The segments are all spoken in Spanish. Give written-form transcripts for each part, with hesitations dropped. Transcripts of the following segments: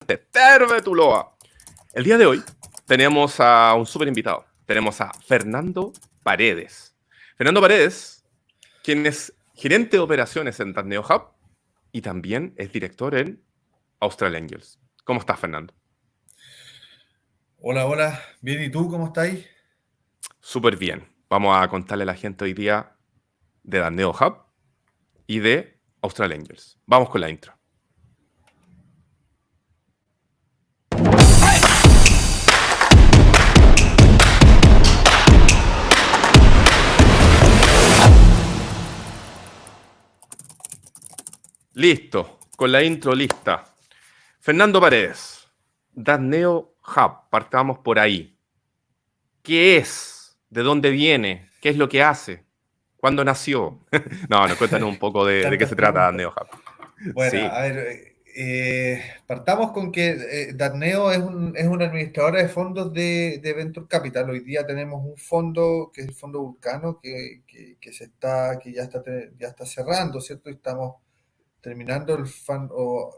Terve Tuloa. El día de hoy tenemos a un súper invitado. Tenemos a Fernando Paredes. Fernando Paredes, quien es gerente de operaciones en Darneo Hub y también es director en Austral Angels. ¿Cómo estás, Fernando? Hola, hola. Bien, ¿y tú cómo estáis? Súper bien. Vamos a contarle a la gente hoy día de Darneo Hub y de Austral Angels. Vamos con la intro. Listo, con la intro lista. Fernando Paredes, Darneo Hub, partamos por ahí. ¿Qué es? ¿De dónde viene? ¿Qué es lo que hace? ¿Cuándo nació? No, nos cuéntanos un poco de qué Tantas se trata preguntas. NeoHub. Bueno, Sí. a ver, partamos con que Darneo es una administradora de fondos de Venture Capital. Hoy día tenemos un fondo que es el Fondo Vulcano que ya está cerrando, ¿cierto? Y estamos terminando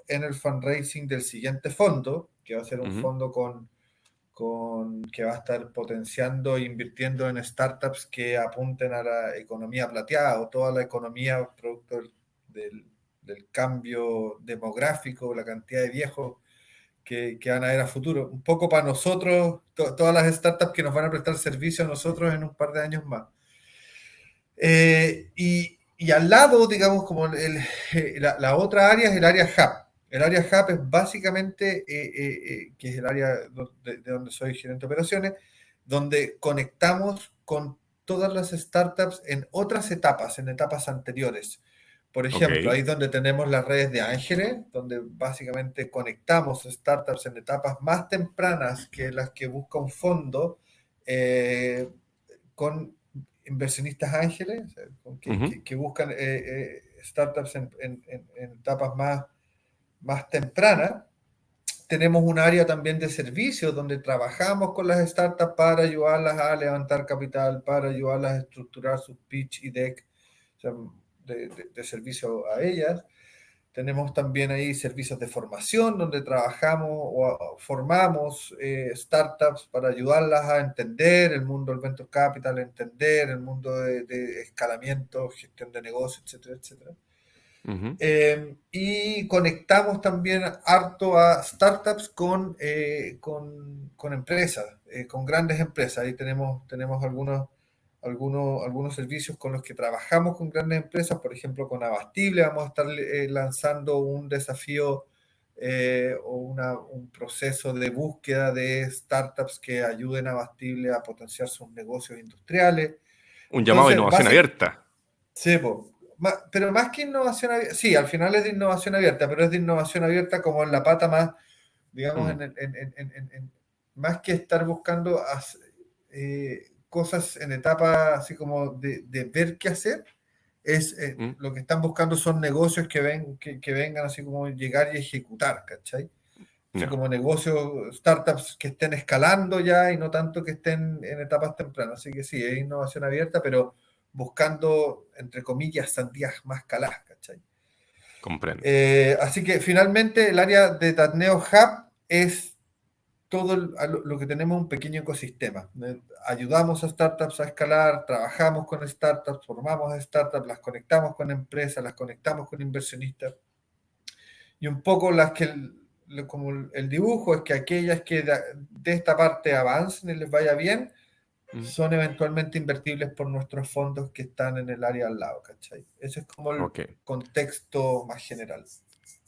en el fundraising del siguiente fondo, que va a ser un Ujú. fondo que va a estar potenciando e invirtiendo en startups que apunten a la economía plateada o toda la economía producto del, del cambio demográfico, la cantidad de viejos que van a haber a futuro. Un poco para nosotros, todas las startups que nos van a prestar servicio a nosotros en un par de años más. Y al lado, digamos, la otra área es el área Hub. El área Hub es básicamente, que es el área de donde soy gerente de operaciones, donde conectamos con todas las startups en otras etapas, en etapas anteriores. Por Ok. ejemplo, ahí es donde tenemos las redes de ángeles, donde básicamente conectamos startups en etapas más tempranas que las que busca un fondo, con inversionistas ángeles, Ujú. que buscan startups en etapas más tempranas. Tenemos un área también de servicios donde trabajamos con las startups para ayudarlas a levantar capital, para ayudarlas a estructurar sus pitch y deck, o sea, de servicio a ellas. Tenemos también ahí servicios de formación donde trabajamos o formamos startups para ayudarlas a entender el mundo del venture capital, entender el mundo de escalamiento, gestión de negocios, etcétera, etcétera. Ujú. Y conectamos también harto a startups con empresas, con grandes empresas. Ahí tenemos algunos servicios con los que trabajamos con grandes empresas, por ejemplo, con Abastible vamos a estar lanzando un desafío un proceso de búsqueda de startups que ayuden a Abastible a potenciar sus negocios industriales. Un llamado a Entonces, innovación abierta. sí, po. Pero más que innovación abierta, sí, al final es de innovación abierta, pero es de innovación abierta como en la pata más, digamos, Mm. más que estar buscando cosas en etapa así como de ver qué hacer, Mm. lo que están buscando son negocios que vengan así como llegar y ejecutar, ¿cachai? Así No. como negocios, startups que estén escalando ya y no tanto que estén en etapas tempranas. Así que sí, es innovación abierta, pero buscando, entre comillas, sandías más caladas, ¿cachai? Comprendo. Así que finalmente el área de Tatneo Hub es todo lo que tenemos un pequeño ecosistema. Ayudamos a startups a escalar, trabajamos con startups, formamos a startups, las conectamos con empresas, las conectamos con inversionistas. Y un poco como el dibujo es que aquellas que de esta parte avancen y les vaya bien, Mm. son eventualmente invertibles por nuestros fondos que están en el área al lado, ¿cachai? Ese es como el Ok. contexto más general.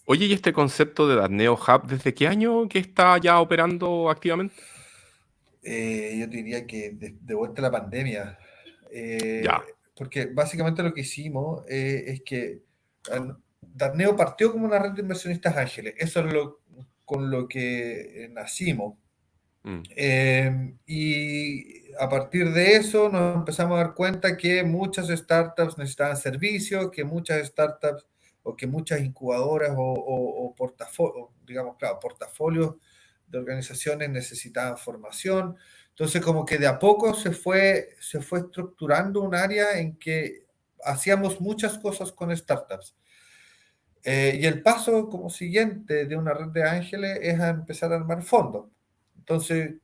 Oye, ¿y este concepto de Darneo Hub, desde qué año que está ya operando activamente? Yo diría que de vuelta a la pandemia, Ya. porque básicamente lo que hicimos es que Darneo partió como una red de inversionistas ángeles, eso es con lo que nacimos. Mm. Y a partir de eso nos empezamos a dar cuenta que muchas startups necesitaban servicios, que muchas startups o que muchas incubadoras o digamos, claro, portafolios de organizaciones necesitaban formación. Entonces, como que de a poco se fue estructurando un área en que hacíamos muchas cosas con startups. Y el paso como siguiente de una red de ángeles es a empezar a armar fondos. Entonces,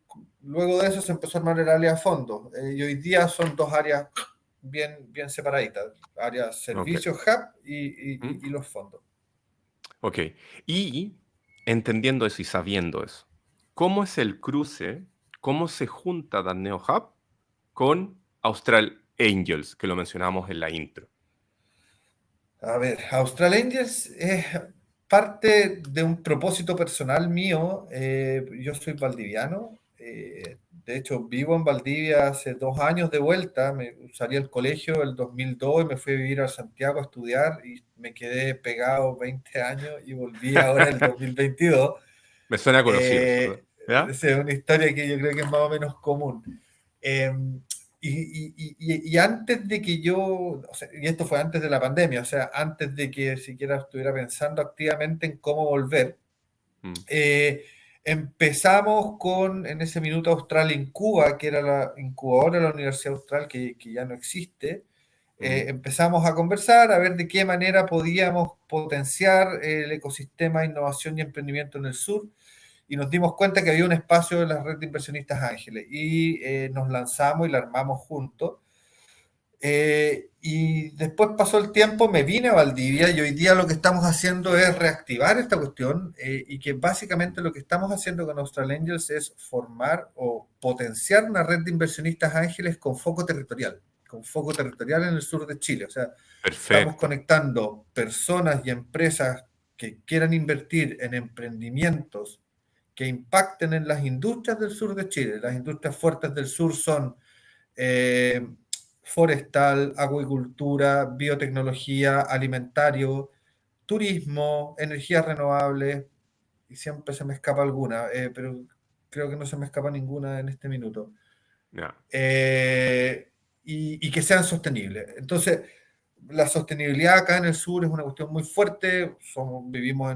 luego de eso se empezó a armar el área de fondos. Y hoy día son dos áreas bien separaditas. Área Ok. servicios, hub ¿Mm? y los fondos. Ok. Y entendiendo eso y sabiendo eso, ¿cómo es el cruce? ¿Cómo se junta Daneo Hub con Austral Angels, que lo mencionamos en la intro? A ver, Austral Angels es parte de un propósito personal mío. Yo soy valdiviano. De hecho, vivo en Valdivia hace 2 años de vuelta. Me salí del colegio el 2002 y me fui a vivir a Santiago a estudiar y me quedé pegado 20 años y volví ahora el 2022. Me suena conocido eso, ¿verdad? ¿Ya? Es una historia que yo creo que es más o menos común. Eh, y antes de que yo, o sea, y esto fue antes de la pandemia, o sea, antes de que siquiera estuviera pensando activamente en cómo volver, Mm, eh, empezamos con, en ese minuto, Austral Incuba, que era la incubadora de la Universidad Austral, que ya no existe. mm, Empezamos a conversar, a ver de qué manera podíamos potenciar el ecosistema de innovación y emprendimiento en el sur y nos dimos cuenta que había un espacio en la red de inversionistas ángeles y nos lanzamos y la armamos juntos. Y después pasó el tiempo, me vine a Valdivia y hoy día lo que estamos haciendo es reactivar esta cuestión y que básicamente lo que estamos haciendo con Austral Angels es formar o potenciar una red de inversionistas ángeles con foco territorial en el sur de Chile. O sea, estamos perfecto. conectando personas y empresas que quieran invertir en emprendimientos que impacten en las industrias del sur de Chile. Las industrias fuertes del sur son eh, forestal, acuicultura, biotecnología, alimentario, turismo, energías renovables, y siempre se me escapa alguna, pero creo que no se me escapa ninguna en este minuto. Ya. Y que sean sostenibles. Entonces, la sostenibilidad acá en el sur es una cuestión muy fuerte, vivimos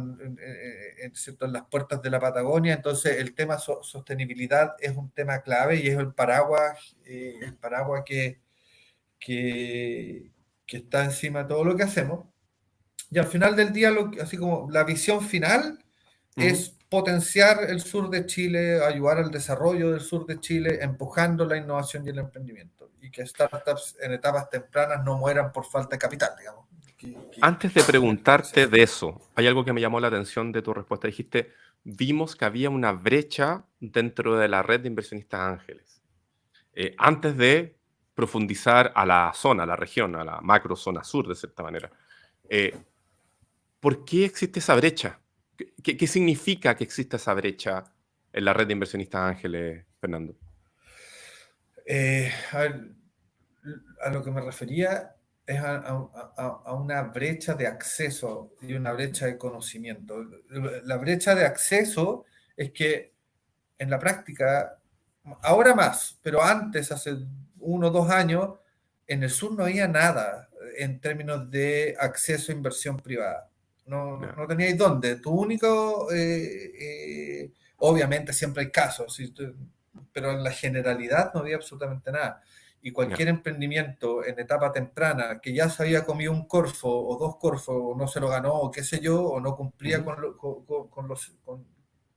¿cierto? En las puertas de la Patagonia, entonces el tema sostenibilidad es un tema clave y es el paraguas que, que está encima de todo lo que hacemos. Y al final del día, así como la visión final Ujú. es potenciar el sur de Chile, ayudar al desarrollo del sur de Chile, empujando la innovación y el emprendimiento. Y que startups en etapas tempranas no mueran por falta de capital, digamos. Antes de Que sigan preguntarte creciendo. de eso, hay algo que me llamó la atención de tu respuesta. Dijiste, vimos que había una brecha dentro de la red de inversionistas ángeles. Antes de profundizar a la zona, a la región, a la macro zona sur, de cierta manera. Eh, ¿Por qué existe esa brecha? ¿Qué significa que exista esa brecha en la red de inversionistas ángeles, Fernando? A ver, a lo que me refería es a una brecha de acceso y una brecha de conocimiento. La brecha de acceso es que en la práctica, ahora más, pero antes, hace 1 o 2 años, en el sur no había nada en términos de acceso a inversión privada. Ya, No teníais dónde. Tu único, obviamente siempre hay casos, ¿sí? Pero en la generalidad no había absolutamente nada. Y ya, cualquier emprendimiento en etapa temprana que ya se había comido un corfo o dos corfos, o no se lo ganó, o qué sé yo, o no cumplía ujú,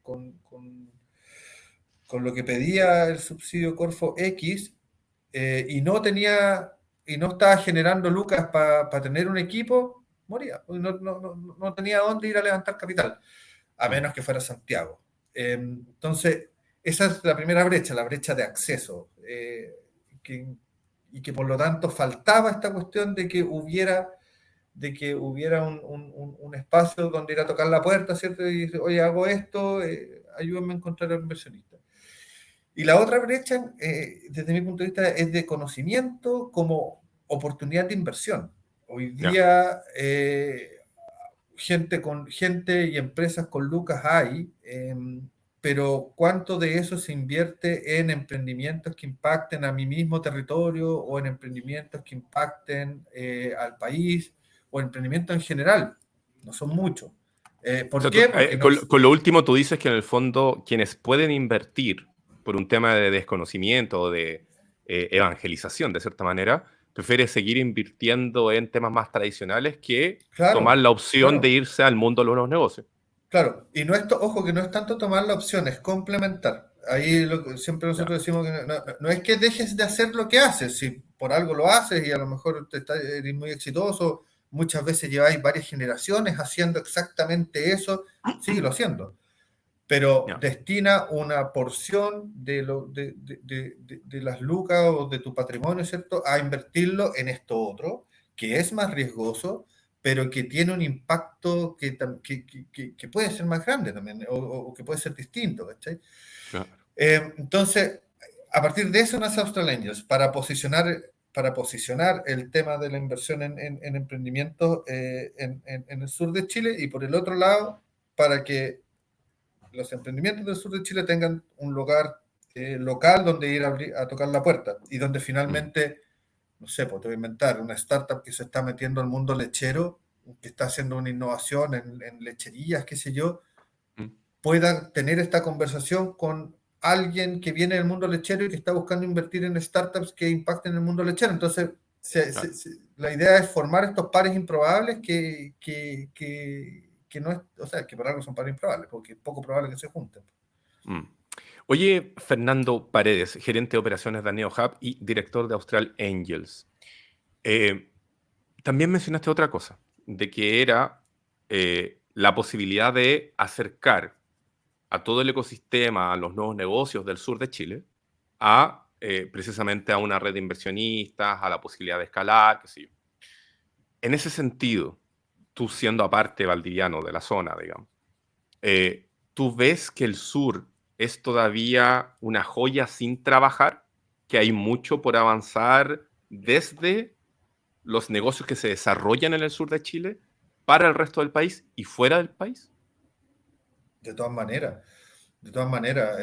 con con lo que pedía el subsidio Corfo X y y no estaba generando lucas para tener un equipo, moría. No tenía dónde ir a levantar capital, a mm, menos que fuera Santiago. Entonces, esa es la primera brecha, la brecha de acceso. Que, y que por lo tanto faltaba esta cuestión de que hubiera un espacio donde ir a tocar la puerta, ¿cierto? Y decir, oye, hago esto, ayúdenme a encontrar al inversionista. Y la otra brecha, desde mi punto de vista, es de conocimiento como oportunidad de inversión. Hoy ya. día, gente y empresas con lucas hay, pero ¿cuánto de eso se invierte en emprendimientos que impacten a mi mismo territorio o en emprendimientos que impacten al país o emprendimientos en general? No son muchos. O ¿Por sea, qué? Porque no, con lo último tú dices que en el fondo quienes pueden invertir por un tema de desconocimiento o de evangelización, de cierta manera, prefiere seguir invirtiendo en temas más tradicionales que tomar Claro, la opción de claro. irse al mundo de los nuevos negocios. Claro, y no es, ojo, que no es tanto tomar la opción, es complementar. Ahí siempre Ya. nosotros decimos que no es que dejes de hacer lo que haces, si por algo lo haces y a lo mejor eres muy exitoso, muchas veces lleváis varias generaciones haciendo exactamente eso, síguelo haciendo, pero Ya. destina una porción de las lucas o de tu patrimonio, ¿cierto?, a invertirlo en esto otro, que es más riesgoso, pero que tiene un impacto que puede ser más grande también, o que puede ser distinto, ¿cachai? Claro. Entonces, a partir de eso nace Austral Angels, para posicionar el tema de la inversión en emprendimientos en el sur de Chile, y por el otro lado, para que los emprendimientos del sur de Chile tengan un lugar local donde ir a tocar la puerta, y donde Mm, finalmente, no sé, pues te voy a inventar una startup que se está metiendo al mundo lechero, que está haciendo una innovación en lecherías, qué sé yo, mm, pueda tener esta conversación con alguien que viene del mundo lechero y que está buscando invertir en startups que impacten el mundo lechero. Entonces, claro. la idea es formar estos pares improbables que no es, o sea, que por algo son pares improbables, porque es poco probable que se junten. Mm. Oye, Fernando Paredes, gerente de operaciones de NeoHub y director de Austral Angels. Eh, También mencionaste otra cosa, de que era la posibilidad de acercar a todo el ecosistema, a los nuevos negocios del sur de Chile, a precisamente a una red de inversionistas, a la posibilidad de escalar, qué sé yo. En ese sentido, tú siendo aparte valdiviano de la zona, digamos, ¿tú ves que el sur es todavía una joya sin trabajar? ¿Que hay mucho por avanzar desde los negocios que se desarrollan en el sur de Chile para el resto del país y fuera del país? De todas maneras, de todas maneras.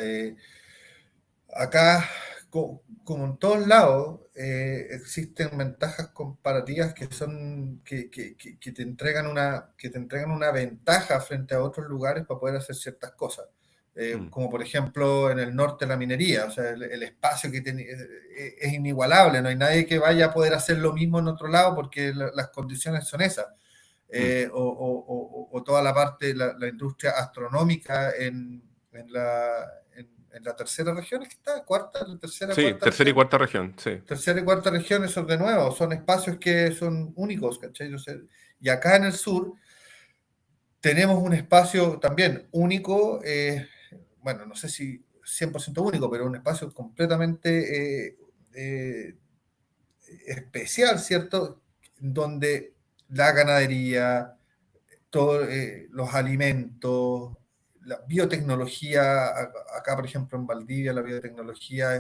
Acá, como en todos lados, existen ventajas comparativas que son que te entregan una ventaja frente a otros lugares para poder hacer ciertas cosas. Mm, Como por ejemplo en el norte la minería, o sea, el espacio que tiene es inigualable, no hay nadie que vaya a poder hacer lo mismo en otro lado porque las condiciones son esas. mm. O toda la parte, la industria astronómica en la tercera región, es que está, cuarta, la tercera, Sí, cuarta tercera y región. cuarta región, sí. Tercera y cuarta región, esos de nuevo, son espacios que son únicos, ¿cachai? O sea, y acá en el sur tenemos un espacio también único, bueno, no sé si 100% único, pero un espacio completamente especial, ¿cierto? Donde la ganadería, todos los alimentos, la biotecnología, acá por ejemplo en Valdivia la biotecnología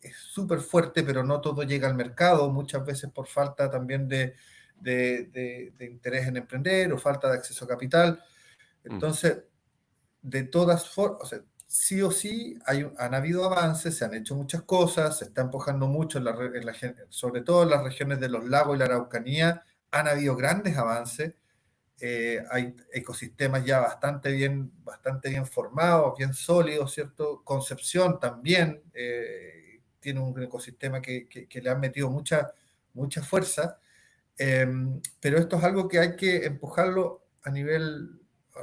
es súper fuerte, pero no todo llega al mercado, muchas veces por falta también de interés en emprender o falta de acceso a capital. Mm, Entonces, de todas formas, o sea, sí o sí han habido avances, se han hecho muchas cosas, se está empujando mucho, sobre todo en las regiones de los lagos y la Araucanía, han habido grandes avances. Hay ecosistemas ya bastante bien formados, bien sólidos, ¿cierto? Concepción también tiene un ecosistema que le han metido mucha fuerza, eh, pero esto es algo que hay que empujarlo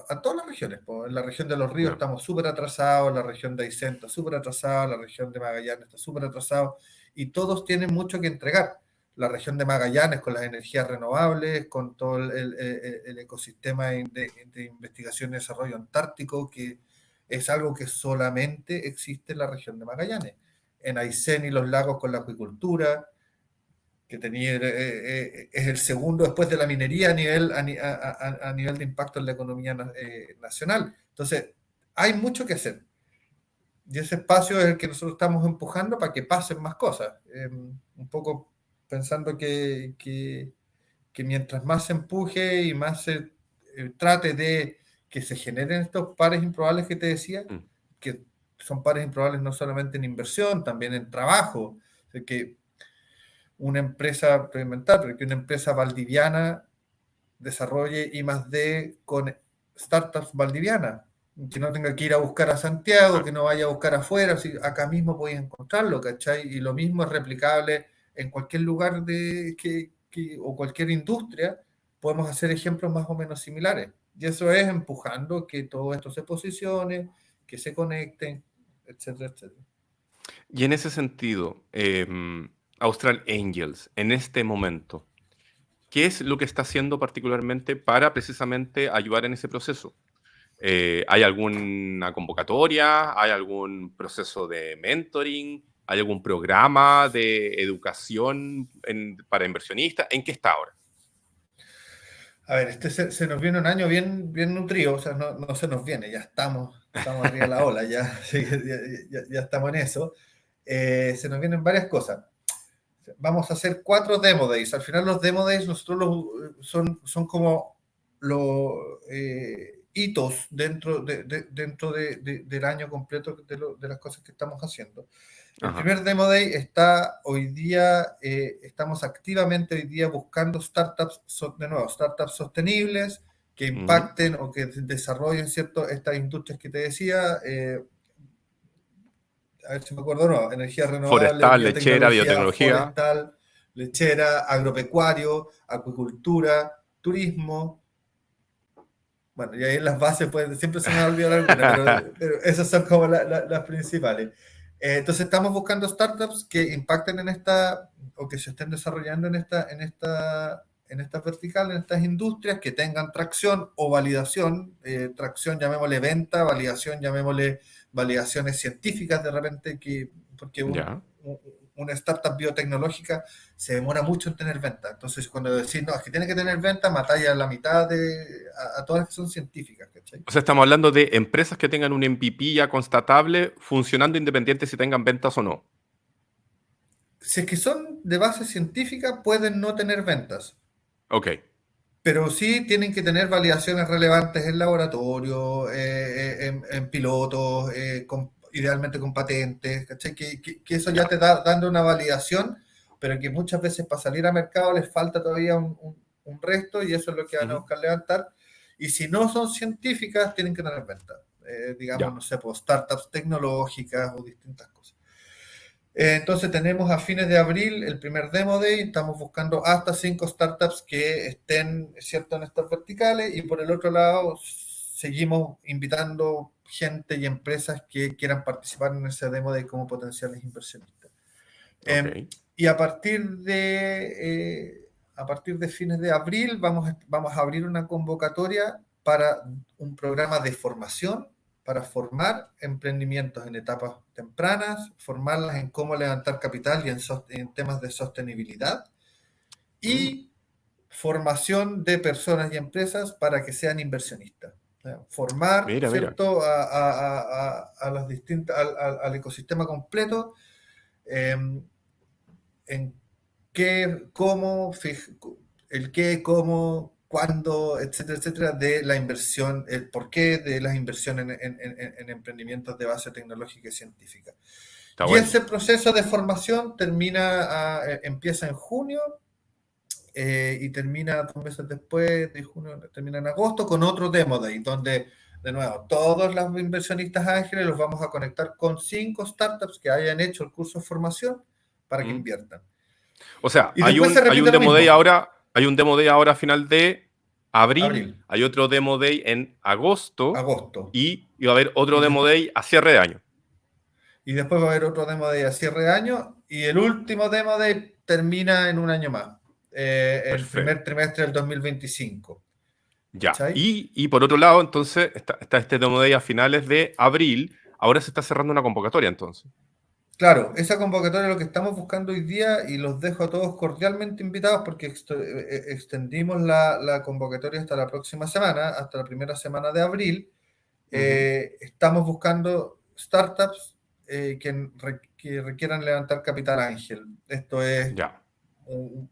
a todas las regiones. Po. En la región de los ríos ya. estamos súper atrasados, en la región de Aysén está súper atrasado, la región de Magallanes está súper atrasado, y todos tienen mucho que entregar. La región de Magallanes con las energías renovables, con todo el ecosistema de investigación y desarrollo antártico, que es algo que solamente existe en la región de Magallanes. En Aysén y los lagos con la acuicultura, que tenía, es el segundo después de la minería a nivel de impacto en la economía nacional. Entonces, hay mucho que hacer. Y ese espacio es el que nosotros estamos empujando para que pasen más cosas. Un poco pensando que mientras más se empuje y más se trate de que se generen estos pares improbables que te decía, Mm, que son pares improbables no solamente en inversión, también en trabajo. O sea, que una empresa, experimental, pero que una empresa valdiviana desarrolle I más D con startups valdivianas, que no tenga que ir a buscar a Santiago, claro. que no vaya a buscar afuera, si acá mismo podéis encontrarlo, ¿cachai? Y lo mismo es replicable en cualquier lugar o cualquier industria, podemos hacer ejemplos más o menos similares. Y eso es empujando que todo esto se posicione, que se conecten, etcétera, etcétera. Y en ese sentido, Austral Angels, en este momento, ¿qué es lo que está haciendo particularmente para precisamente ayudar en ese proceso? ¿Hay alguna convocatoria? ¿Hay algún proceso de mentoring? ¿Hay algún programa de educación para inversionistas? ¿En qué está ahora? A ver, se nos viene un año bien nutrido, o sea, no se nos viene, ya estamos arriba de la ola, ya, sí, ya estamos en eso. Se nos vienen varias cosas. Vamos a hacer 4 Demo Days. Al final los Demo Days son como los hitos dentro del año completo de las cosas que estamos haciendo. El Ajá. primer Demo Day está hoy día, estamos activamente hoy día buscando startups sostenibles que Ujú. impacten o que desarrollen estas industrias que te decía, a ver si me acuerdo, no, energías renovables, Forestal, lechera, biotecnología, biotecnología. forestal, lechera, agropecuario, acuicultura, turismo. Bueno, y ahí en las bases pues, siempre se me va a olvidar alguna, pero esas son como las principales. Entonces estamos buscando startups que impacten en esta, o que se estén desarrollando en estas verticales, en estas industrias, que tengan tracción o validación, tracción llamémosle venta, validación llamémosle validaciones científicas de repente, porque Ya. una startup biotecnológica se demora mucho en tener venta. Entonces, cuando decís, no, es que tiene que tener venta, matáis a la mitad a todas las que son científicas, ¿cachai? O sea, estamos hablando de empresas que tengan un MVP ya constatable, funcionando independiente si tengan ventas o no. Si es que son de base científica, pueden no tener ventas, Ok, pero sí tienen que tener validaciones relevantes en laboratorio, en pilotos, idealmente con patentes, ¿cachai? Que eso ya ya. te da dando una validación, pero que muchas veces para salir a mercado les falta todavía un resto y eso es lo que van a Ujú. buscar levantar. Y si no son científicas, tienen que tener ventas. Digamos, Ya. no sé, pues startups tecnológicas o distintas cosas. Entonces tenemos a fines de abril el primer Demo Day, estamos buscando hasta 5 startups que estén, ¿cierto?, en estas verticales y por el otro lado seguimos invitando gente y empresas que quieran participar en ese Demo Day como potenciales inversionistas. Ok. Eh, y a partir de fines de abril vamos a abrir una convocatoria para un programa de formación para formar emprendimientos en etapas tempranas, formarlas en cómo levantar capital y en temas de sostenibilidad Mm. y formación de personas y empresas para que sean inversionistas. Formar, Mira, mira. ¿cierto?, a las distintas, al ecosistema completo eh, en qué, cómo, el qué, cómo, cuándo, etcétera, etcétera, de la inversión, el porqué de las inversiones en emprendimientos de base tecnológica y científica. Está Y bueno. ese proceso de formación empieza en junio y termina 2 meses después de junio, termina en agosto con otro Demo Day, donde, de nuevo, todos los inversionistas ángeles los vamos a conectar con 5 startups que hayan hecho el curso de formación para que Mm. inviertan. O sea, Y después se hay repite un lo demo day mismo, ahora, hay un demo day ahora a final de abril, abril, hay otro demo day en agosto agosto. y va a haber otro Y, demo day a cierre de año. y después va a haber otro Demo Day a cierre de año. Y el último Demo Day termina en un año más, el primer Perfecto. trimestre del 2025. Ya. ¿Cachai? Y por otro lado, entonces, está este demo day a finales de abril. Ahora se está cerrando una convocatoria, entonces. Claro, esa convocatoria es lo que estamos buscando hoy día y los dejo a todos cordialmente invitados porque extendimos la convocatoria hasta la próxima semana, hasta la primera semana de abril. Ujú. Estamos buscando startups que requieran levantar capital ángel. Esto es Ya.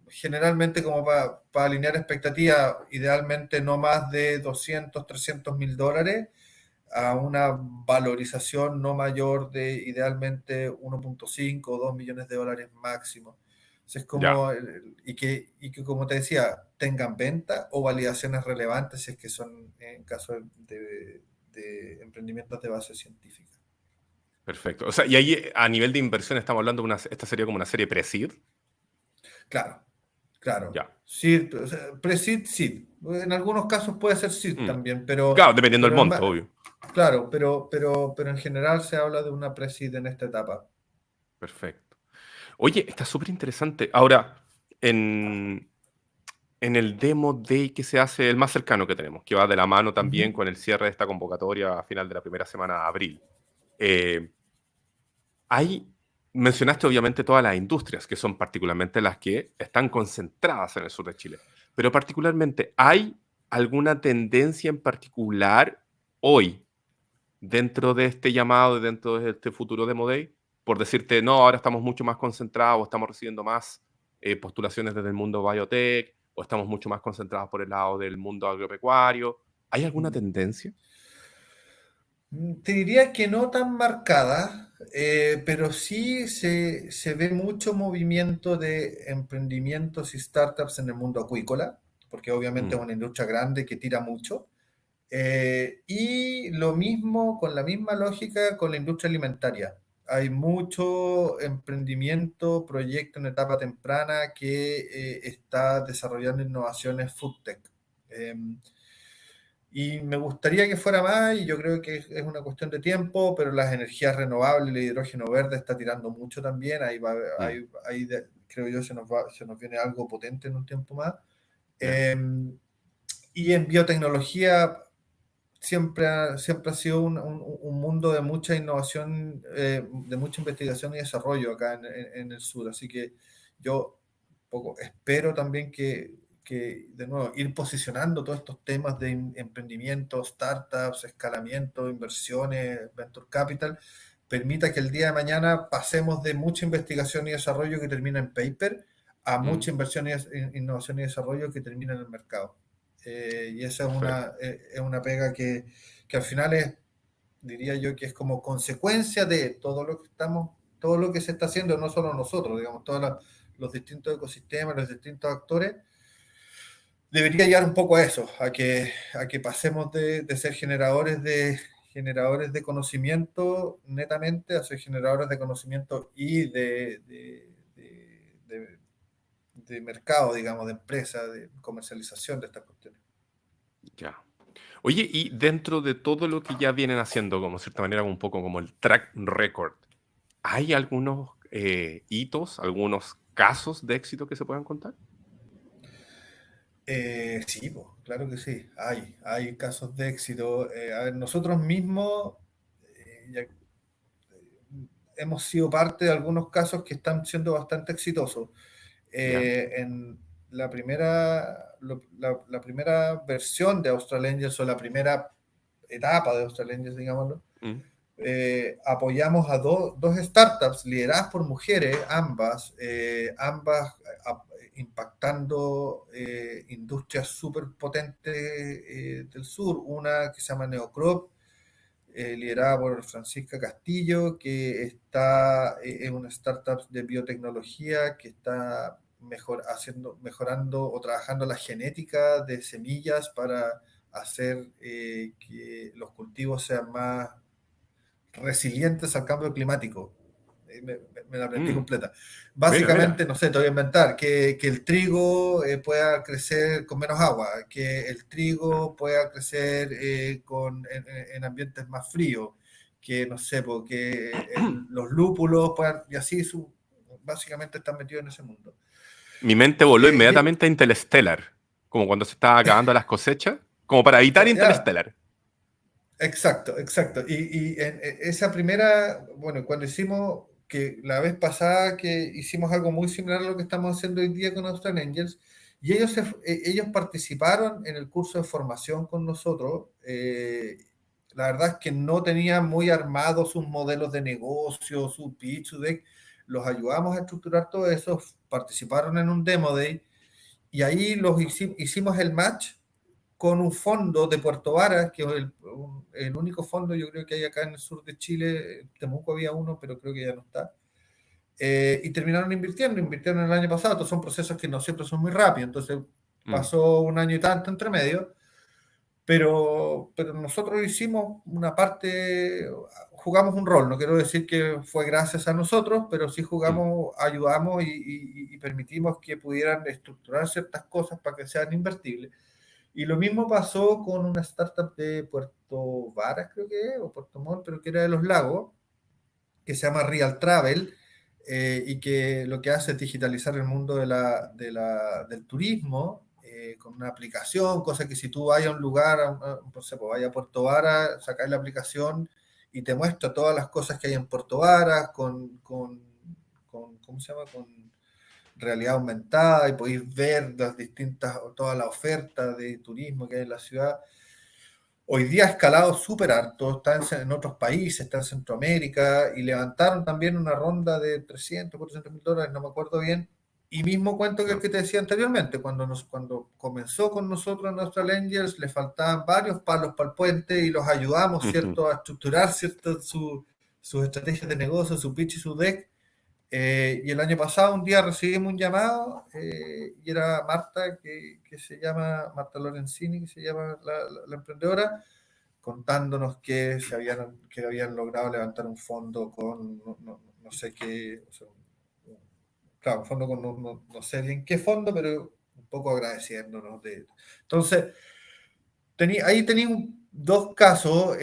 generalmente como para alinear expectativas, idealmente no más de 200, 300 mil dólares a una valorización no mayor de idealmente 1.5 o 2 millones de dólares máximo. Es Ya. como, y que, como te decía, tengan venta o validaciones relevantes si es que son en caso de emprendimientos de base científica. Perfecto. O sea, y ahí a nivel de inversión estamos hablando esta sería como una serie pre-seed. Claro, claro. Ya. Seed, o sea, pre-seed, seed. En algunos casos puede ser seed Mm. también, Claro, dependiendo del pero monto, obvio. claro, pero en general se habla de una pre-seed en esta etapa. Perfecto. Oye, está súper interesante. Ahora, en, en el Demo Day que se hace, el más cercano que tenemos, que va de la mano también Ujú. con el cierre de esta convocatoria a final de la primera semana de abril. eh, Hay, mencionaste obviamente todas las industrias, que son particularmente las que están concentradas en el sur de Chile, pero particularmente, ¿hay alguna tendencia en particular hoy dentro de este llamado y dentro de este futuro Demo Day? Por decirte, no, ahora estamos mucho más concentrados, estamos recibiendo más postulaciones desde el mundo biotech, o estamos mucho más concentrados por el lado del mundo agropecuario. ¿Hay alguna tendencia? Te diría que no tan marcada, pero sí se ve mucho movimiento de emprendimientos y startups en el mundo acuícola, porque obviamente es Mm, una industria grande que tira mucho. Y lo mismo, con la misma lógica, con la industria alimentaria. Hay mucho emprendimiento, proyecto en etapa temprana que está desarrollando innovaciones foodtech. Y me gustaría que fuera más, y yo creo que es una cuestión de tiempo, pero las energías renovables, el hidrógeno verde está tirando mucho también. mm, Creo yo, se nos viene algo potente en un tiempo más. ya, Eh, y en biotecnología siempre ha sido un mundo de mucha innovación, de mucha investigación y desarrollo acá en el sur. Así que yo poco espero también de nuevo, ir posicionando todos estos temas de emprendimiento, startups, escalamiento, inversiones, venture capital, permita que el día de mañana pasemos de mucha investigación y desarrollo que termina en paper a mm, mucha inversión y innovación y desarrollo que termina en el mercado. Y esa perfecto. es una pega que al final diría yo, que es como consecuencia de todo lo que se está haciendo, no solo nosotros, digamos, los distintos ecosistemas, los distintos actores, debería llegar un poco a eso, a que pasemos de ser generadores de conocimiento netamente a ser generadores de conocimiento y de mercado, digamos, de empresa, de comercialización de estas cuestiones. Ya. Oye, y dentro de todo lo que ya vienen haciendo, como de cierta manera, un poco como el track record, ¿hay algunos hitos, algunos casos de éxito que se puedan contar? Sí, pues, claro que sí, hay casos de éxito. A ver, nosotros mismos hemos sido parte de algunos casos que están siendo bastante exitosos. Ya. En la primera versión de Austral Angels o la primera etapa de Austral Angels, digámoslo, Mm, apoyamos a dos startups lideradas por mujeres, ambas a- impactando industrias súper potentes del sur. Una que se llama Neocrop, liderada por Francisca Castillo, que es una startup de biotecnología que está mejorando o trabajando la genética de semillas para hacer que los cultivos sean más resilientes al cambio climático. Me la aprendí mm, completa. mira, Básicamente, mira. no sé, te voy a inventar, que el trigo pueda crecer con menos agua, que el Ah. trigo pueda crecer en ambientes más fríos, que no sé, porque los lúpulos puedan, y así básicamente están metidos en ese mundo. Mi mente voló Y, inmediatamente a Interstellar, como cuando se estaba acabando las cosechas, como para evitar ya, Interstellar. exacto, exacto. Y esa primera, bueno, cuando hicimos, que la vez pasada que hicimos algo muy similar a lo que estamos haciendo hoy día con Austral Angels, y ellos participaron en el curso de formación con nosotros. La verdad es que no tenían muy armados sus modelos de negocio, su pitch, su deck. Los ayudamos a estructurar todo eso, participaron en un demo day y ahí hicimos el match con un fondo de Puerto Varas, que es el único fondo yo creo que hay acá en el sur de Chile. En Temuco había uno, pero creo que ya no está. Y terminaron invirtieron el año pasado. Estos son procesos que no siempre son muy rápidos, entonces Mm, pasó un año y tanto entre medio, pero nosotros hicimos una parte, jugamos un rol, no quiero decir que fue gracias a nosotros, pero sí Mm, jugamos, ayudamos y permitimos que pudieran estructurar ciertas cosas para que sean invertibles. Y lo mismo pasó con una startup de Puerto Varas, creo que es, o Puerto Montt, pero que era de los lagos, que se llama Real Travel, y que lo que hace es digitalizar el mundo del turismo con una aplicación, cosa que si tú vas a un lugar, no sé, pues vaya a Puerto Vara, sacáis la aplicación y te muestra todas las cosas que hay en Puerto Vara ¿cómo se llama? Con realidad aumentada y podéis ver las distintas, toda la oferta de turismo que hay en la ciudad. Hoy día ha escalado súper harto, está en otros países, está en Centroamérica y levantaron también una ronda de 300, $400,000, no me acuerdo bien. Y mismo cuento que el no. que te decía anteriormente, cuando comenzó con nosotros en Austral Angels, le faltaban varios palos para el puente y los ayudamos, Ujú. ¿cierto?, a estructurar, ¿cierto?, sus estrategias de negocio, su pitch y su deck. Y el año pasado un día recibimos un llamado y era Marta, que se llama Marta Lorenzini, que se llama la emprendedora, contándonos que habían logrado levantar un fondo con no sé qué, o sea, claro, un fondo con no sé bien qué fondo, pero un poco agradeciéndonos de... Entonces, ahí tenéis dos casos.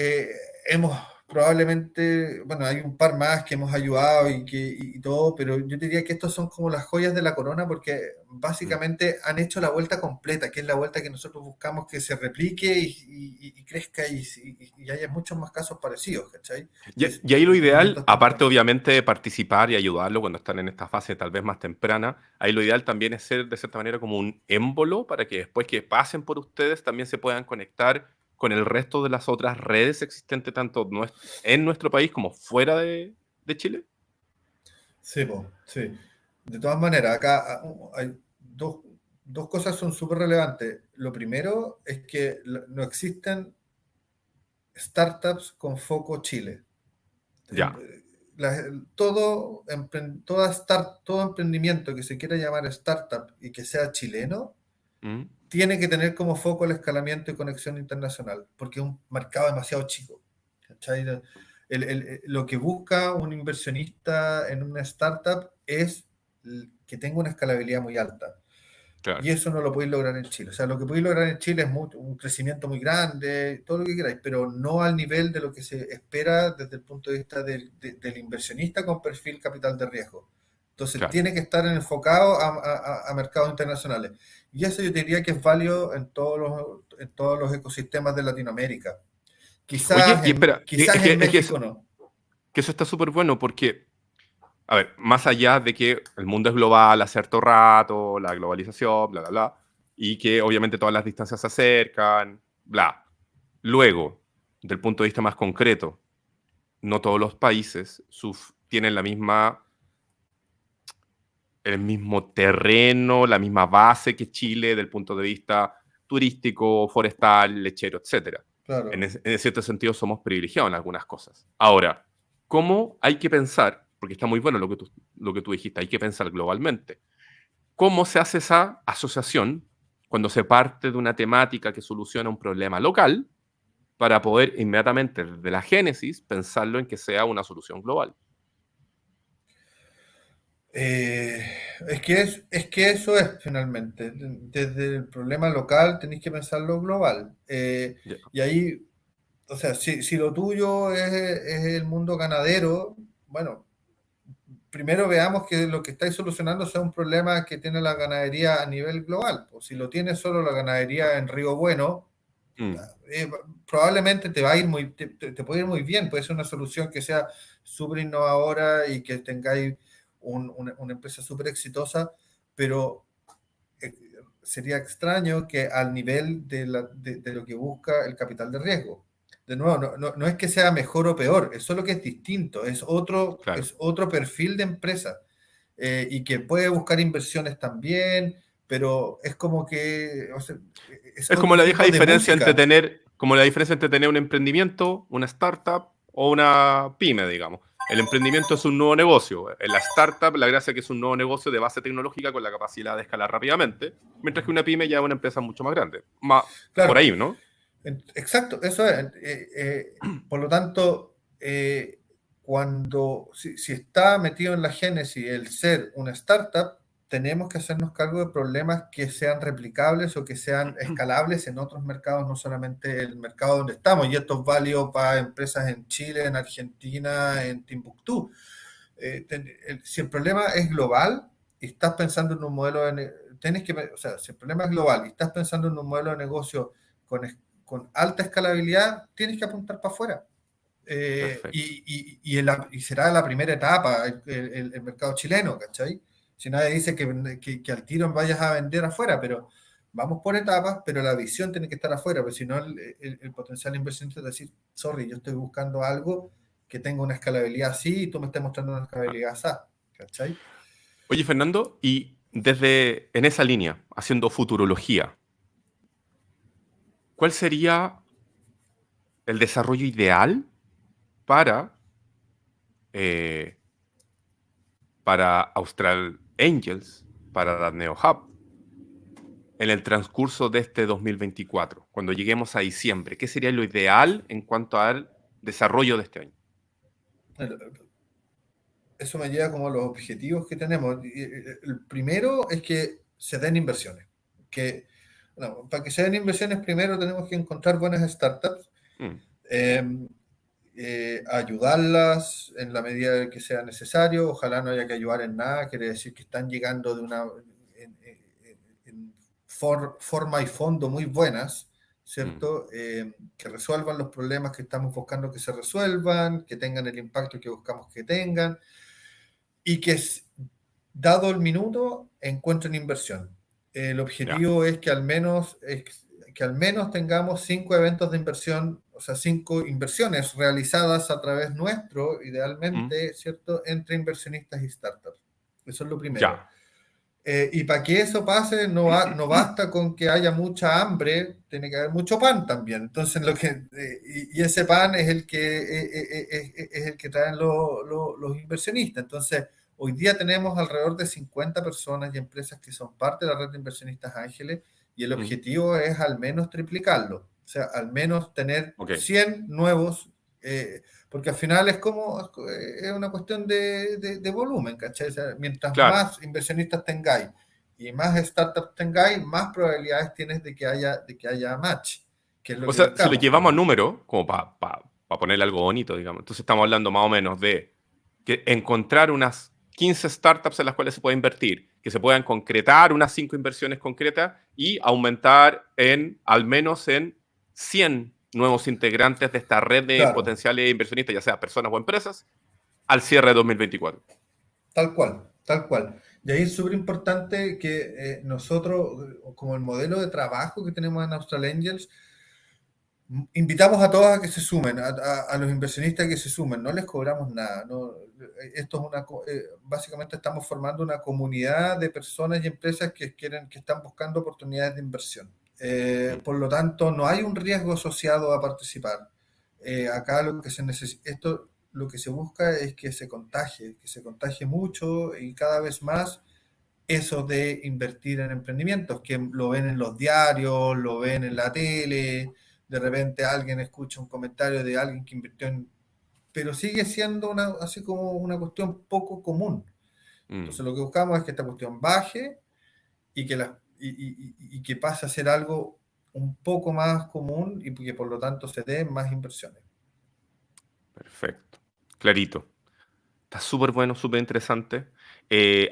Hemos probablemente, bueno, hay un par más que hemos ayudado y todo, pero yo diría que estos son como las joyas de la corona porque Mm. básicamente han hecho la vuelta completa, que es la vuelta que nosotros buscamos que se replique y crezca y haya muchos más casos parecidos, ¿cachai? Y ahí lo ideal, Emprendimientos aparte tempranos. obviamente de participar y ayudarlo cuando están en esta fase tal vez más temprana, ahí lo ideal también es ser de cierta manera como un émbolo para que después que pasen por ustedes también se puedan conectar con el resto de las otras redes existentes tanto en nuestro país como fuera de Chile. Sí, po, sí. De todas maneras, acá hay dos cosas son súper relevantes. Lo primero es que no existen startups con foco Chile. Em- Ya. todo emprendimiento que se quiera llamar startup y que sea chileno, Mm, tiene que tener como foco el escalamiento y conexión internacional, porque es un mercado demasiado chico. ¿Cachai? Lo que busca un inversionista en una startup es que tenga una escalabilidad muy alta. claro, Y eso no lo podéis lograr en Chile. O sea, lo que podéis lograr en Chile es un crecimiento muy grande, todo lo que queráis, pero no al nivel de lo que se espera desde el punto de vista del inversionista con perfil capital de riesgo. Entonces, claro. tiene que estar enfocado a mercados internacionales. Y eso yo diría que es válido en todos los ecosistemas de Latinoamérica. Oye, y espera, Quizás en México no. que eso está súper bueno porque a ver, más allá de que el mundo es global hace harto rato, la globalización, bla, bla, bla, y que obviamente todas las distancias se acercan, bla. Luego, del punto de vista más concreto, no todos los países tienen el mismo terreno, la misma base que Chile del punto de vista turístico, forestal, lechero, etcétera. Claro. En cierto sentido somos privilegiados en algunas cosas. Ahora, ¿cómo hay que pensar? Porque está muy bueno lo que tú dijiste, hay que pensar globalmente. ¿Cómo se hace esa asociación cuando se parte de una temática que soluciona un problema local para poder inmediatamente desde la génesis pensarlo en que sea una solución global? Eh, es que eso es finalmente. Desde el problema local tenéis que pensarlo global. Ya. Y ahí, o sea, si lo tuyo es el mundo ganadero, bueno, primero veamos que lo que estáis solucionando sea un problema que tiene la ganadería a nivel global. Pues si lo tiene solo la ganadería en Río Bueno, Mm, eh, probablemente te va a ir te puede ir muy bien, puede ser una solución que sea súper innovadora y que tengáis una empresa súper exitosa, pero eh, sería extraño que al nivel de lo que busca el capital de riesgo. De nuevo, no es que sea mejor o peor, es solo que es distinto, claro. es otro perfil de empresa y que puede buscar inversiones también, pero es como que o sea, es Es como otro la vieja tipo de diferencia entre música. tener un emprendimiento, una startup o una pyme, digamos. El emprendimiento es un nuevo negocio. En la startup, la gracia es que es un nuevo negocio de base tecnológica con la capacidad de escalar rápidamente, mientras que una pyme ya es una empresa mucho más grande. Por Claro, ahí, ¿no? Exacto, eso es. Por lo tanto, si está metido en la génesis el ser una startup, tenemos que hacernos cargo de problemas que sean replicables o que sean escalables en otros mercados, no solamente el mercado donde estamos. Y esto es válido para empresas en Chile, en Argentina, en Timbuktu. Si el problema es global y estás pensando en un modelo o sea, si el problema es global y estás pensando en un modelo de negocio con, con alta escalabilidad, tienes que apuntar para afuera. Perfecto. Y será la primera etapa el mercado chileno, ¿cachai? Si nadie dice que al tiro vayas a vender afuera, pero vamos por etapas, pero la visión tiene que estar afuera, porque si no el potencial inversionista es decir, sorry, yo estoy buscando algo que tenga una escalabilidad así y tú me estás mostrando una Ah. escalabilidad así, ¿cachai? Oye, Fernando, y desde en esa línea, haciendo futurología, ¿cuál sería el desarrollo ideal para, eh, para Austral Angels, para la Neo Hub, en el transcurso de este 2024, cuando lleguemos a diciembre? ¿Qué sería lo ideal en cuanto al desarrollo de este año? Eso me lleva como a los objetivos que tenemos. El primero es que se den inversiones. Que, bueno, para que se den inversiones, primero tenemos que encontrar buenas startups, Mm, eh, ayudarlas en la medida que sea necesario. Ojalá no haya que ayudar en nada. Quiere decir que están llegando en forma y fondo muy buenas, mm, ¿cierto? Que resuelvan los problemas que estamos buscando que se resuelvan, que tengan el impacto que buscamos que tengan y que dado el minuto encuentren inversión. El ya. objetivo es que al menos tengamos 5 eventos de inversión, o sea, 5 inversiones realizadas a través nuestro, Mm, idealmente, ¿cierto?, entre inversionistas y startups. Eso es lo primero. ya. Y para que eso pase, no basta con que haya mucha hambre, tiene que haber mucho pan también. Entonces, y ese pan es es el que traen los inversionistas. Entonces, hoy día tenemos alrededor de 50 personas y empresas que son parte de la red de inversionistas ángeles y el Mm, objetivo es al menos triplicarlo. O sea, al menos tener ok, 100 nuevos, porque al final es una cuestión de volumen, ¿cachai? O sea, mientras claro. más inversionistas tengáis y más startups tengáis, más probabilidades tienes de que haya match, que es lo O que sea, si lo buscamos llevamos a finalmente. número, como para ponerle algo bonito, digamos, entonces estamos hablando más o menos de que encontrar unas 15 startups en las cuales se puede invertir, que se puedan concretar unas 5 inversiones concretas y aumentar al menos en 100 nuevos integrantes de esta red de Claro, potenciales inversionistas, ya sea personas o empresas, al cierre de 2024. tal cual, tal cual. Y ahí es súper importante que nosotros, como el modelo de trabajo que tenemos en Austral Angels, invitamos a todos a que se sumen, a los inversionistas que se sumen, no les cobramos nada. No, esto es básicamente estamos formando una comunidad de personas y empresas que están buscando oportunidades de inversión. Mm, Por lo tanto, no hay un riesgo asociado a participar. Acá lo que se necesita, esto lo que se busca es que se contagie mucho y cada vez más eso de invertir en emprendimientos, que lo ven en los diarios, lo ven en la tele, de repente alguien escucha un comentario de alguien que invirtió en... Pero sigue siendo así como una cuestión poco común. mm. Entonces lo que buscamos es que esta cuestión baje y que pase a ser algo un poco más común y que por lo tanto se den más inversiones. Perfecto. Clarito. Está súper bueno, súper interesante.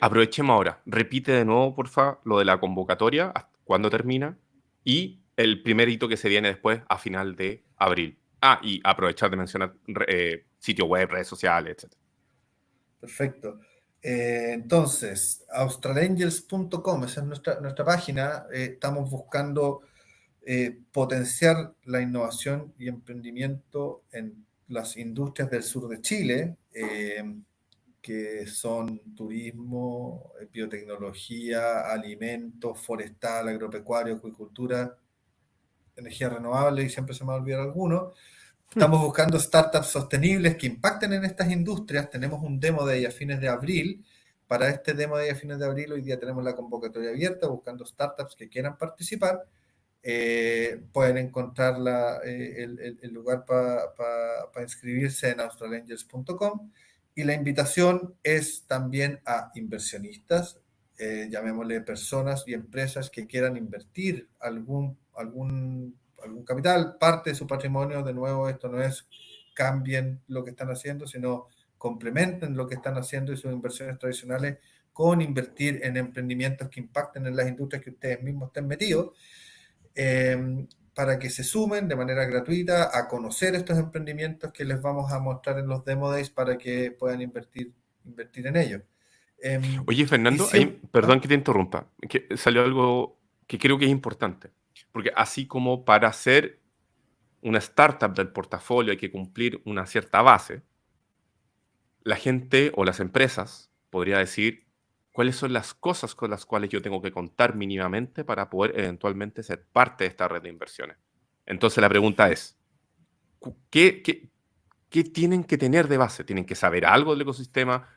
Aprovechemos ahora. Repite de nuevo, porfa, lo de la convocatoria, cuándo termina y el primer hito que se viene después a final de abril. Ah, y aprovechar de mencionar sitio web, redes sociales, etc. Perfecto. Entonces, australangels.com, esa es nuestra página. Estamos buscando potenciar la innovación y emprendimiento en las industrias del sur de Chile, que son turismo, biotecnología, alimentos, forestal, agropecuario, acuicultura, energía renovable, y siempre se me va a olvidar alguno. Estamos buscando startups sostenibles que impacten en estas industrias. Tenemos un demo de ahí a fines de abril. Para este demo de ahí a fines de abril, hoy día tenemos la convocatoria abierta buscando startups que quieran participar. Pueden encontrar el lugar para inscribirse en australangels.com, y la invitación es también a inversionistas, llamémosle personas y empresas que quieran invertir algún capital, parte de su patrimonio. De nuevo, esto no es cambien lo que están haciendo, sino complementen lo que están haciendo y sus inversiones tradicionales con invertir en emprendimientos que impacten en las industrias que ustedes mismos estén metidos, para que se sumen de manera gratuita a conocer estos emprendimientos que les vamos a mostrar en los Demo Days para que puedan invertir en ellos. Oye, Y Fernando, siempre, perdón que te interrumpa, que salió algo que creo que es importante, porque así como para hacer una startup del portafolio hay que cumplir una cierta base, la gente o las empresas podría decir cuáles son las cosas con las cuales yo tengo que contar mínimamente para poder eventualmente ser parte de esta red de inversiones. Entonces la pregunta es, ¿qué tienen que tener de base? ¿Tienen que saber algo del ecosistema?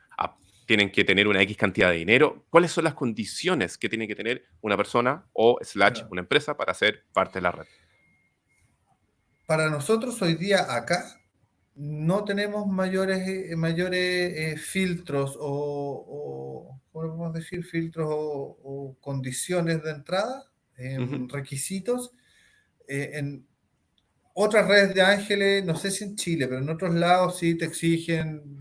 ¿Tienen que tener una X cantidad de dinero? ¿Cuáles son las condiciones que tiene que tener una persona o / una empresa para ser parte de la red? para nosotros hoy día acá no tenemos mayores filtros ¿cómo podemos decir? Filtros o condiciones de entrada, Ujú. requisitos. En otras redes de ángeles, no sé si en Chile, pero en otros lados sí te exigen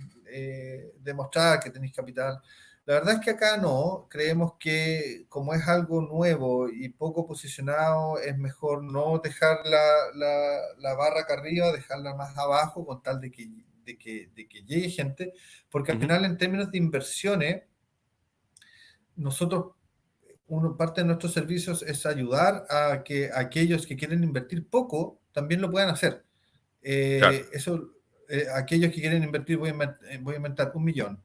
demostrar que tenés capital. La verdad es que acá no, creemos que como es algo nuevo y poco posicionado, es mejor no dejar la barra acá arriba, dejarla más abajo con tal de que llegue gente, porque al Ujú. final en términos de inversiones, nosotros, parte de nuestros servicios es ayudar a que aquellos que quieren invertir poco también lo puedan hacer. Claro, Aquellos que quieren invertir, voy a inventar 1 millón.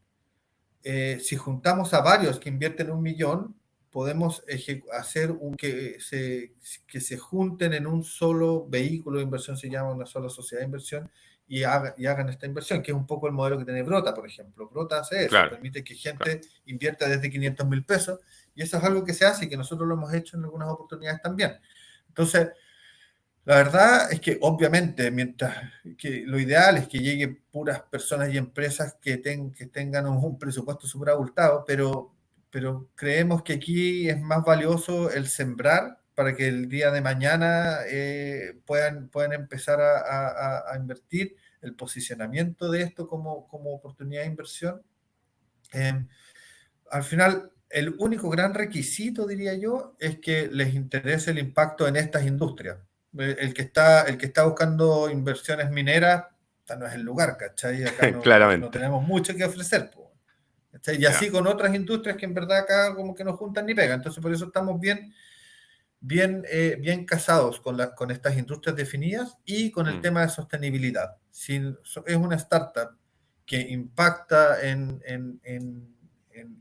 Si juntamos a varios que invierten 1 millón, podemos hacer que se junten en un solo vehículo de inversión, se llama una sola sociedad de inversión, y hagan esta inversión, que es un poco el modelo que tiene Brota, por ejemplo. Brota hace eso, claro, permite que claro. gente invierta desde 500.000 pesos, y eso es algo que se hace y que nosotros lo hemos hecho en algunas oportunidades también. Entonces, la verdad es que obviamente, mientras que lo ideal es que lleguen puras personas y empresas que tengan un presupuesto súper abultado, pero creemos que aquí es más valioso el sembrar para que el día de mañana puedan empezar a invertir, el posicionamiento de esto como oportunidad de inversión. Eh, Al final, el único gran requisito, diría yo, es que les interese el impacto en estas industrias. El que está buscando inversiones mineras, esta no es el lugar, ¿cachai? Acá no Claramente. tenemos mucho que ofrecer, po, ¿cachai? Y así Ya. con otras industrias que en verdad acá como que no juntan ni pegan. Entonces, por eso estamos bien casados con estas industrias definidas y con el Mm. tema de sostenibilidad. Si es una startup que impacta en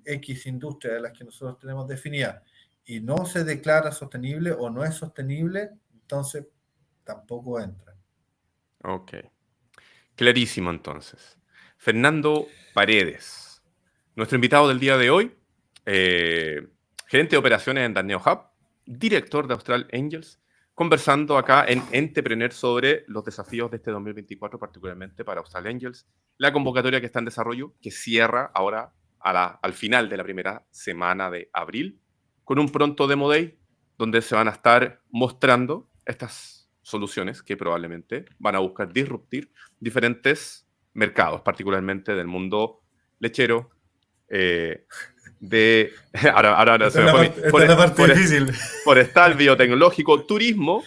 X industria de las que nosotros tenemos definidas y no se declara sostenible o no es sostenible, entonces tampoco entra. Ok. Clarísimo entonces. Fernando Paredes, nuestro invitado del día de hoy, eh, gerente de operaciones en Daneo Hub, director de Austral Angels, conversando acá en Entrepreneur sobre los desafíos de este 2024, particularmente para Austral Angels, la convocatoria que está en desarrollo, que cierra ahora al final de la primera semana de abril, con un pronto Demo Day, donde se van a estar mostrando estas soluciones que probablemente van a buscar disruptir diferentes mercados, particularmente del mundo lechero, eh, ahora Esta se es me la fue parte, esta es la parte difícil. forestal, biotecnológico, turismo,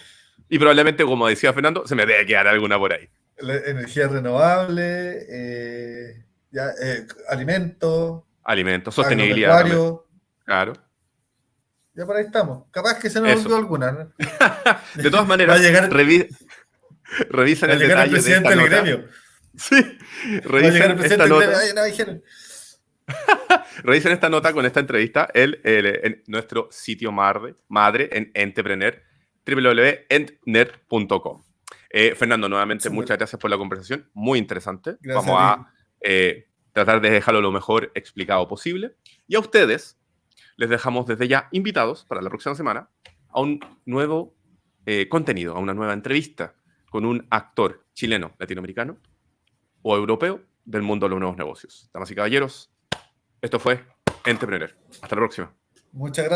y probablemente, como decía Fernando, se me debe quedar alguna por ahí. La energía renovable, alimentos, Alimentos, sostenibilidad también, agropecuario. claro, Ya por ahí estamos. Capaz que se nos olvidó eso. alguna, ¿no? De todas Va a maneras, llegar, revisen va a el llegar el detalle de esta presidente del nota. gremio. Sí, Va a llegar el revisen esta presidente del gremio. nota. Ay, no, dijeron. Revisen esta nota con esta entrevista en nuestro sitio madre en Entrepreneur, www.entnet.com. Fernando, nuevamente Súper. muchas gracias por la conversación, muy interesante. Gracias Vamos a a ti. tratar de dejarlo lo mejor explicado posible. Y a ustedes les dejamos desde ya invitados para la próxima semana a un nuevo contenido, a una nueva entrevista con un actor chileno, latinoamericano o europeo del mundo de los nuevos negocios. Damas y caballeros, esto fue Entrepreneur. Hasta la próxima. Muchas gracias.